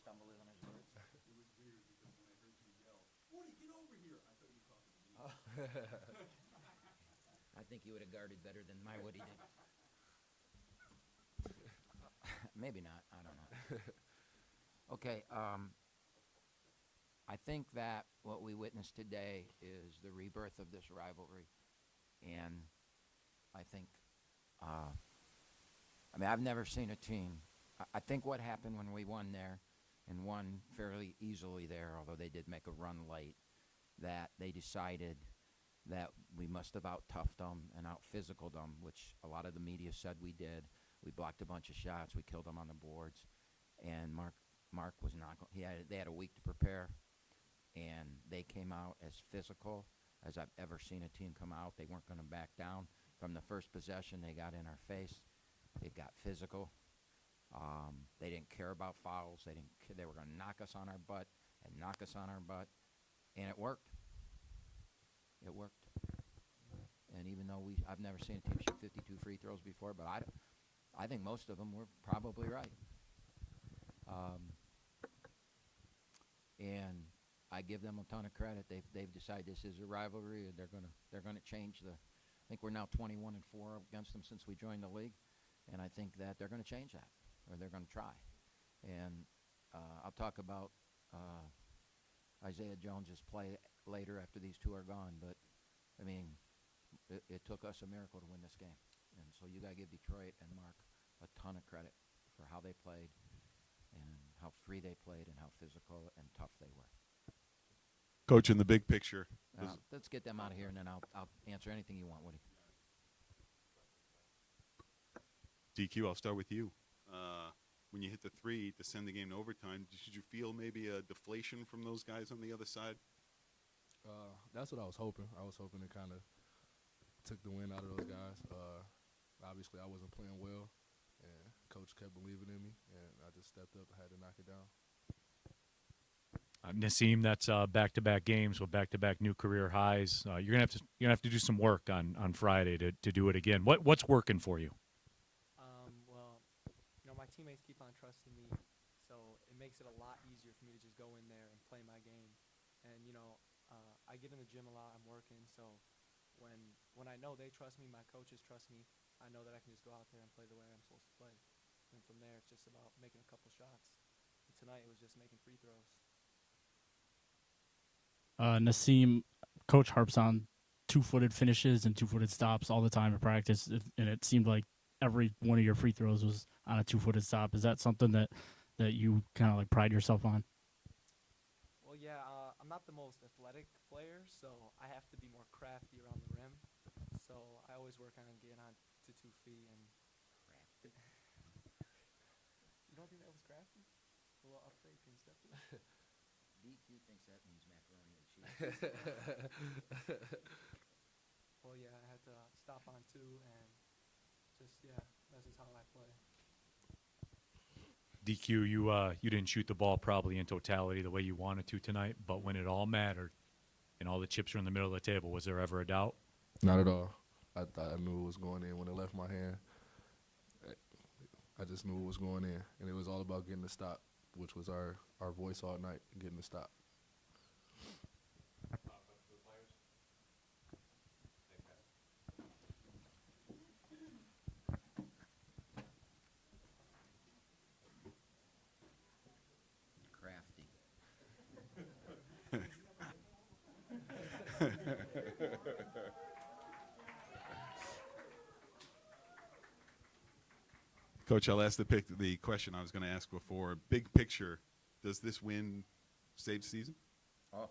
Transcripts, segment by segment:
stumble on his words. It was weird because when I heard you yell, "Woody, get over here!" I thought you were talking to me. Oh. I think you would have guarded better than my Woody did. Maybe not. I don't know. Okay. I think that what we witnessed today is the rebirth of this rivalry, and I think, I've never seen a team. I think what happened when we won there, and won fairly easily there, although they did make a run late, that they decided that we must have out-toughed them and out-physicaled them, which a lot of the media said we did. We blocked a bunch of shots. We killed them on the boards. And Mark was not – they had a week to prepare, and they came out as physical as I've ever seen a team come out. They weren't going to back down. From the first possession, they got in our face. It got physical. They didn't care about fouls. They were going to knock us on our butt and knock us on our butt, and it worked. It worked. And even though I've never seen a team shoot 52 free throws before, but I think most of them were probably right. And I give them a ton of credit. They've decided this is a rivalry, and they're gonna change the. I think we're now 21-4 against them since we joined the league, and I think that they're going to change that, or they're going to try. And I'll talk about Isaiah Jones's play later after these two are gone. But I mean, it took us a miracle to win this game, and so you got to give Detroit and Mark a ton of credit for how they played, and how free they played, and how physical and tough they were. Coach, in the big picture. Let's get them out of here, and then I'll answer anything you want, Woody. DQ, I'll start with you. When you hit the three to send the game to overtime, did you feel maybe a deflation from those guys on the other side? That's what I was hoping. I was hoping to kind of took the win out of those guys. Obviously, I wasn't playing well, and Coach kept believing in me, and I just stepped up and had to knock it down. Nassim, that's back-to-back games with back-to-back new career highs. You're gonna have to do some work on Friday to do it again. What's working for you? Well, my teammates keep on trusting me, so it makes it a lot easier for me to just go in there and play my game. And I get in the gym a lot. I'm working, so when I know they trust me, my coaches trust me, I know that I can just go out there and play the way I'm supposed to play. And from there, it's just about making a couple shots. And tonight, it was just making free throws. Nassim, Coach harps on two-footed finishes and two-footed stops all the time in practice, and it seemed like every one of your free throws was on a two-footed stop. Is that something that you kind of like pride yourself on? Well, yeah, I'm not the most athletic player, so I have to be more crafty around the rim. So I always work on getting on to 2 feet and crafty. You don't think that was crafty? A little up fake and stuff. DQ thinks that means macaroni and cheese. Well, yeah, I had to stop on 2 and that's just how I play. DQ, you didn't shoot the ball probably in totality the way you wanted to tonight, but when it all mattered and all the chips were in the middle of the table, was there ever a doubt? Not at all. I thought I knew it was going in when it left my hand. I just knew it was going in, and it was all about getting the stop, which was our voice all night, getting the stop. Crafty. Coach, I'll ask the question I was going to ask before. Big picture, does this win save the season? Oh,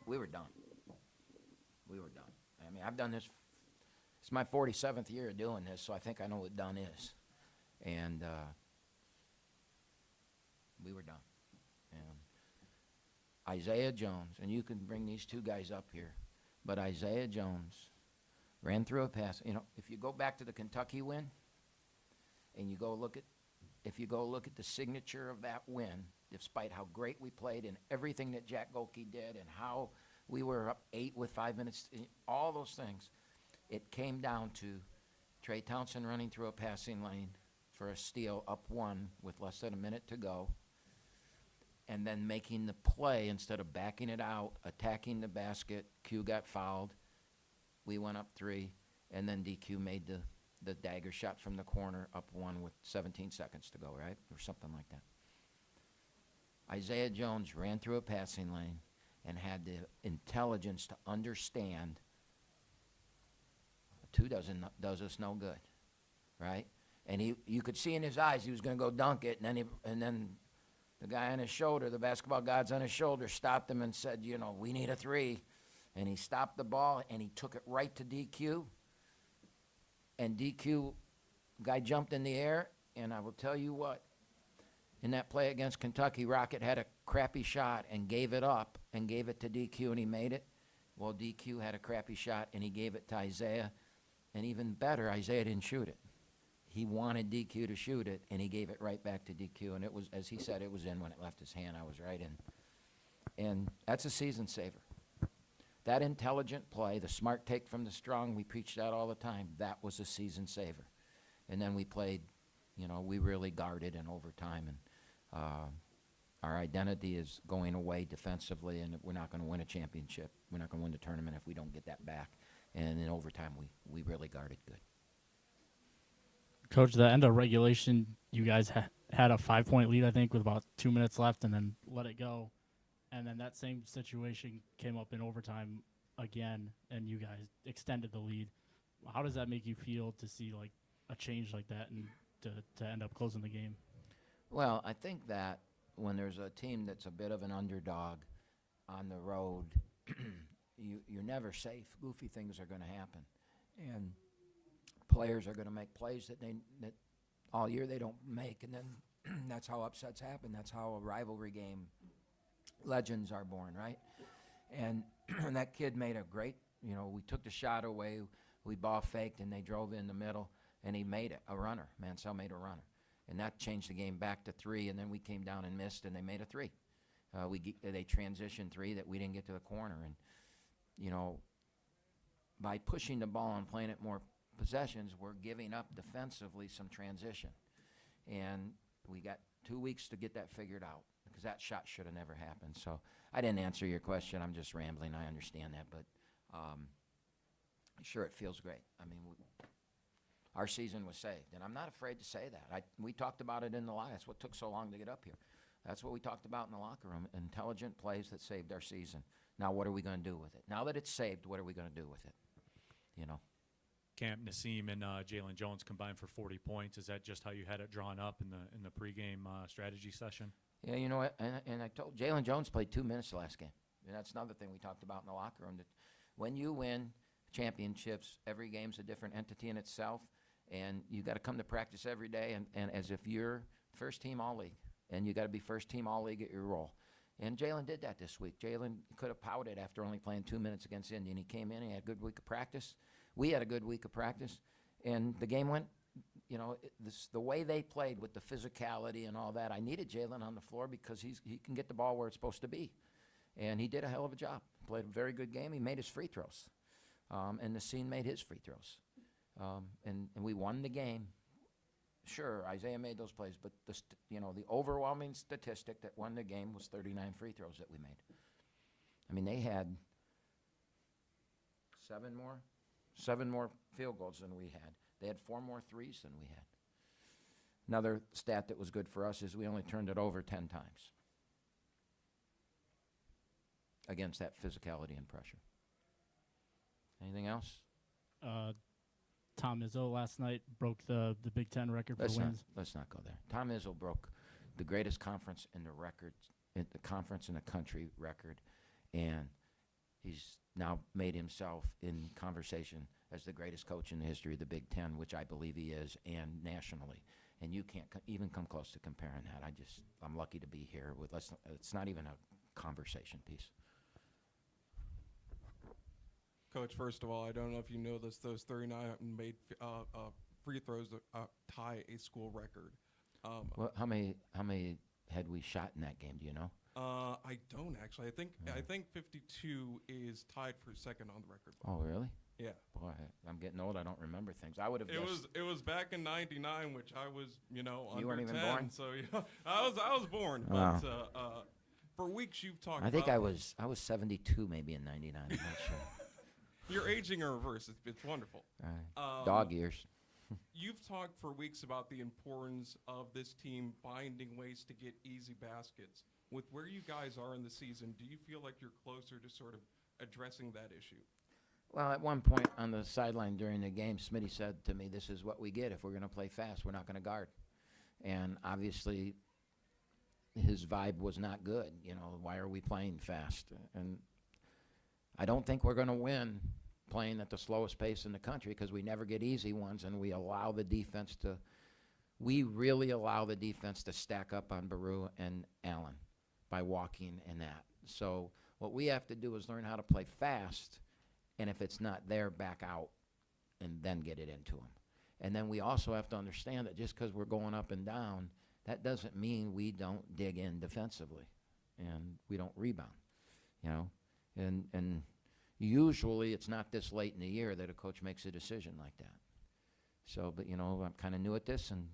we were done. We were done. I've done this. It's my 47th year of doing this, so I think I know what done is. And we were done. And Isaiah Jones, and you can bring these two guys up here, but Isaiah Jones ran through a pass. If you go back to the Kentucky win, and you go look at the signature of that win, despite how great we played and everything that Jack Golke did and how we were up 8 with 5 minutes, all those things, it came down to Trey Townsend running through a passing lane, for a steal up 1 with less than a minute to go, and then making the play instead of backing it out, attacking the basket. Q got fouled. We went up 3, and then DQ made the dagger shot from the corner up 1 with 17 seconds to go, right? Or something like that. Isaiah Jones ran through a passing lane and had the intelligence to understand 2 does us no good, right? And you could see in his eyes he was going to go dunk it, and then the guy on his shoulder, the basketball gods on his shoulder, stopped him and said, we need a 3. And he stopped the ball, and he took it right to DQ. And DQ, guy jumped in the air, and I will tell you what, in that play against Kentucky, Rocket had a crappy shot and gave it up and gave it to DQ, and he made it. Well, DQ had a crappy shot, and he gave it to Isaiah. And even better, Isaiah didn't shoot it. He wanted DQ to shoot it, and he gave it right back to DQ. And it was, as he said, it was in when it left his hand. I was right in. And that's a season saver. That intelligent play, the smart take from the strong, we preach that all the time. That was a season saver. And then we played, we really guarded in overtime. And our identity is going away defensively, and we're not going to win a championship. We're not going to win the tournament if we don't get that back. And in overtime, we really guarded good. Coach, the end of regulation, you guys had a 5-point lead, I think, with about 2 minutes left, and then let it go. And then that same situation came up in overtime again, and you guys extended the lead. How does that make you feel to see like a change like that and to end up closing the game? Well, I think that when there's a team that's a bit of an underdog on the road, you're never safe. Goofy things are going to happen, and players are going to make plays that all year they don't make, and then that's how upsets happen. That's how a rivalry game legends are born, right? And that kid made a great, we took the shot away, we ball faked, and they drove in the middle, and he made it, a runner. Mansell made a runner. And that changed the game back to 3, and then we came down and missed, and they made a 3. They transitioned 3 that we didn't get to the corner. And, by pushing the ball and playing it more possessions, we're giving up defensively some transition. And we got 2 weeks to get that figured out, because that shot should have never happened. So I didn't answer your question. I'm just rambling. I understand that. But sure, it feels great. I mean, our season was saved. And I'm not afraid to say that. We talked about it in the locker. That's what took so long to get up here. That's what we talked about in the locker room, intelligent plays that saved our season. Now what are we going to do with it? Now that it's saved, what are we going to do with it? Camp, Nassim, and Jalen Jones combined for 40 points. Is that just how you had it drawn up in the pregame strategy session? Yeah, you know what? And I told Jalen Jones played 2 minutes the last game. And that's another thing we talked about in the locker room. That when you win championships, every game's a different entity in itself, and you got to come to practice every day and as if you're first team all league, and you got to be first team all league at your role. And Jalen did that this week. Jalen could have pouted after only playing 2 minutes against Indian. He came in, he had a good week of practice. We had a good week of practice, and the game went, the way they played with the physicality and all that. I needed Jalen on the floor because he can get the ball where it's supposed to be. And he did a hell of a job. Played a very good game. He made his free throws. And Nassim made his free throws. And we won the game. Sure, Isaiah made those plays, but the overwhelming statistic that won the game was 39 free throws that we made. I mean, they had seven more field goals than we had. They had 4 more threes than we had. Another stat that was good for us is we only turned it over 10 times against that physicality and pressure. Anything else? Tom Izzo last night broke the Big Ten record for wins. Let's not go there. Tom Izzo broke the greatest conference in the conference in the country record, and he's now made himself in conversation as the greatest coach in the history of the Big Ten, which I believe he is, and nationally. And you can't even come close to comparing that. I'm lucky to be here. It's not even a conversation piece. Coach, first of all, I don't know if you know this. Those 39 made free throws tie a school record. Well, how many had we shot in that game? Do you know? I don't actually. I think 52 is tied for second on the record. Oh, really? Yeah. Boy, I'm getting old. I don't remember things. I would have guessed. It was back in '99, which I was, under You weren't even 10, born? so I was born. Wow. But for weeks you've talked. I think about, I was 72 maybe in '99. I'm not sure. You're aging in reverse. It's wonderful. Dog years. You've talked for weeks about the importance of this team finding ways to get easy baskets. With where you guys are in the season, do you feel like you're closer to sort of addressing that issue? Well, at one point on the sideline during the game, Smitty said to me, "This is what we get if we're going to play fast. We're not going to guard." And obviously, his vibe was not good. Why are we playing fast? And I don't think we're going to win playing at the slowest pace in the country because we never get easy ones, and we allow the defense to. We really allow the defense to stack up on Baru and Allen by walking and that. So what we have to do is learn how to play fast, and if it's not there, back out and then get it into them. And then we also have to understand that just because we're going up and down, that doesn't mean we don't dig in defensively and we don't rebound, And usually it's not this late in the year that a coach makes a decision like that. So, but, I'm kind of new at this, and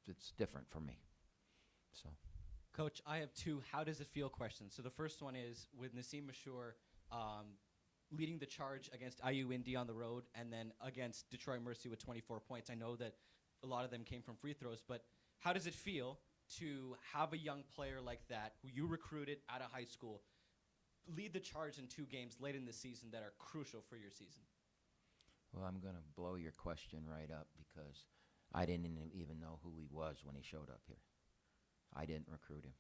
it's different for me. So. Coach, I have two how does it feel questions. So the first one is with Nassim Mashur leading the charge against IU Indy on the road and then against Detroit Mercy with 24 points. I know that a lot of them came from free throws, but how does it feel to have a young player like that who you recruited out of high school lead the charge in 2 games late in the season that are crucial for your season? Well, I'm going to blow your question right up because I didn't even know who he was when he showed up here. I didn't recruit him.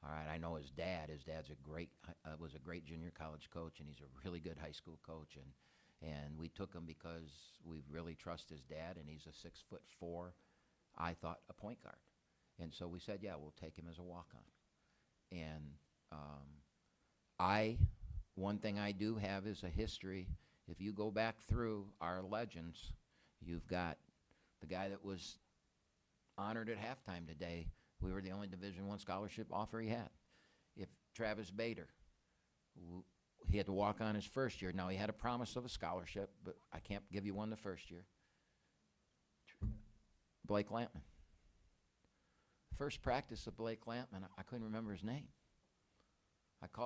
All right, I know his dad. His dad's was a great junior college coach, and he's a really good high school coach. And we took him because we really trust his dad, and he's a 6'4", I thought, a point guard. And so we said, yeah, we'll take him as a walk-on. And one thing I do have is a history. If you go back through our legends, you've got the guy that was honored at halftime today. We were the only Division I scholarship offer he had. If Travis Bader, he had to walk on his first year. Now, he had a promise of a scholarship, but I can't give you one the first year. Blake Lampman. First practice of Blake Lampman, I couldn't remember his name.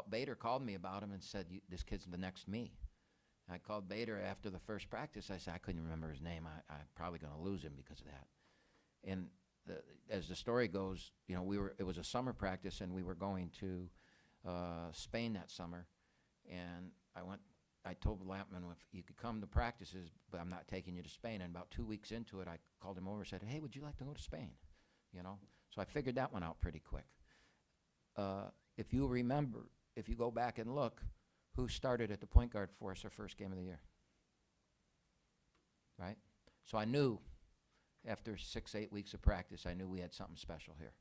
Bader called me about him and said, this kid's the next me. I called Bader after the first practice. I said, I couldn't remember his name. I'm probably going to lose him because of that. And as the story goes, it was a summer practice, and we were going to Spain that summer. And I told Lampman, if you could come to practices, but I'm not taking you to Spain. And about 2 weeks into it, I called him over and said, hey, would you like to go to Spain? So I figured that one out pretty quick. If you remember, if you go back and look, who started at the point guard for us our first game of the year? Right? So I knew after 6-8 weeks of practice, I knew we had something special here.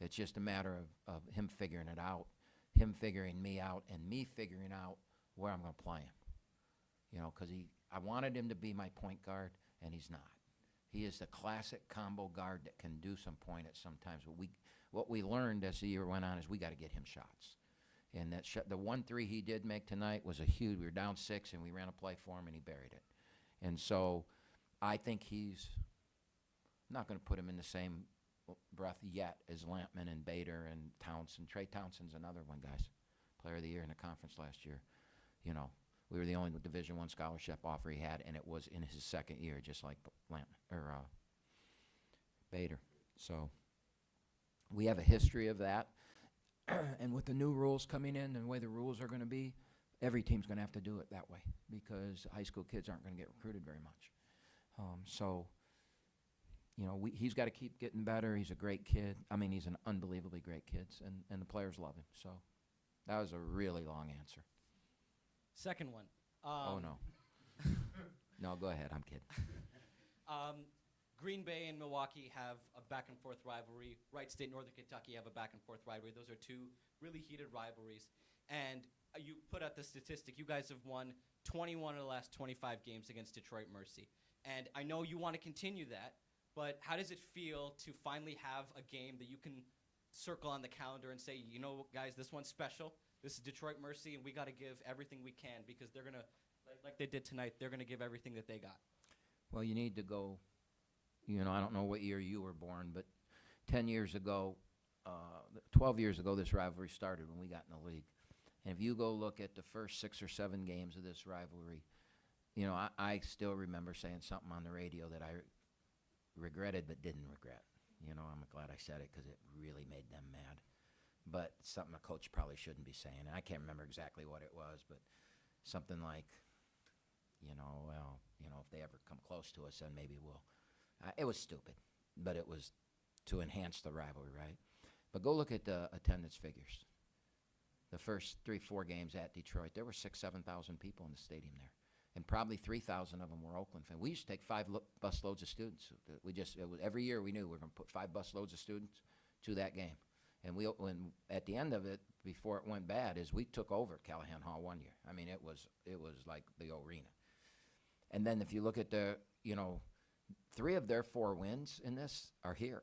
It's just a matter of him figuring it out, him figuring me out, and me figuring out where I'm going to play him. Because I wanted him to be my point guard, and he's not. He is the classic combo guard that can do some point at some times. But what we learned as the year went on is we got to get him shots. And the 1-3 he did make tonight was a huge. We were down 6, and we ran a play for him, and he buried it. And so I think he's not going to put him in the same breath yet as Lampman and Bader and Townsend. Trey Townsend's another one, guys. Player of the year in the conference last year. We were the only Division I scholarship offer he had, and it was in his second year, just like Lampman or Bader. So we have a history of that. And with the new rules coming in and the way the rules are going to be, every team's going to have to do it that way because high school kids aren't going to get recruited very much. He's got to keep getting better. He's a great kid. I mean, he's an unbelievably great kid, and the players love him. So that was a really long answer. Second one. Oh, no. No, go ahead. I'm kidding. Green Bay and Milwaukee have a back-and-forth rivalry. Wright State, Northern Kentucky have a back-and-forth rivalry. Those are 2 really heated rivalries. And you put out the statistic. You guys have won 21 of the last 25 games against Detroit Mercy. And I know you want to continue that, but how does it feel to finally have a game that you can circle on the calendar and say, guys, this one's special. This is Detroit Mercy, and we got to give everything we can because they're going to like they did tonight, they're going to give everything that they got. Well, you need to go, I don't know what year you were born, but 10 years ago, 12 years ago, this rivalry started when we got in the league. And if you go look at the first 6 or 7 games of this rivalry, I still remember saying something on the radio that I regretted but didn't regret. I'm glad I said it because it really made them mad. But something a coach probably shouldn't be saying. And I can't remember exactly what it was, but something like, if they ever come close to us, then maybe we'll. It was stupid, but it was to enhance the rivalry, right? But go look at the attendance figures. The first 3-4 games at Detroit, there were 6,000-7,000 people in the stadium there, and probably 3,000 of them were Oakland fans. We used to take 5 bus loads of students. Every year we knew we were going to put 5 bus loads of students to that game, and when at the end of it, before it went bad, is we took over Callahan Hall one year. I mean, it was like the arena. And then if you look at 3 of their 4 wins in this are here,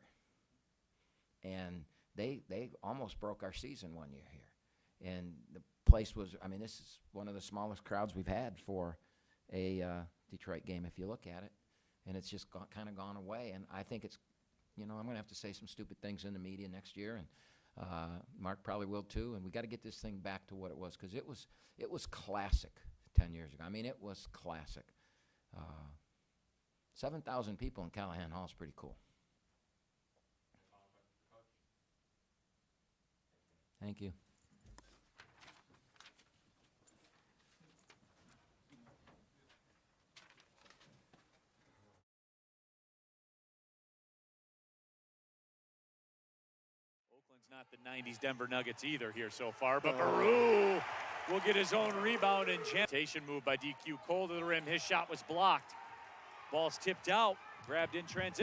and they almost broke our season one year here. And the place was, this is one of the smallest crowds we've had for a Detroit game if you look at it. And it's just kind of gone away. And I think it's, I'm going to have to say some stupid things in the media next year. And Mark probably will too. And we got to get this thing back to what it was, because it was classic 10 years ago. It was classic. 7,000 people in Callahan Hall is pretty cool. Thank you. Oakland's not the 90s Denver Nuggets either here so far, but Maru will get his own rebound and move by DQ Cole to the rim. His shot was blocked. Ball's tipped out, grabbed in transition.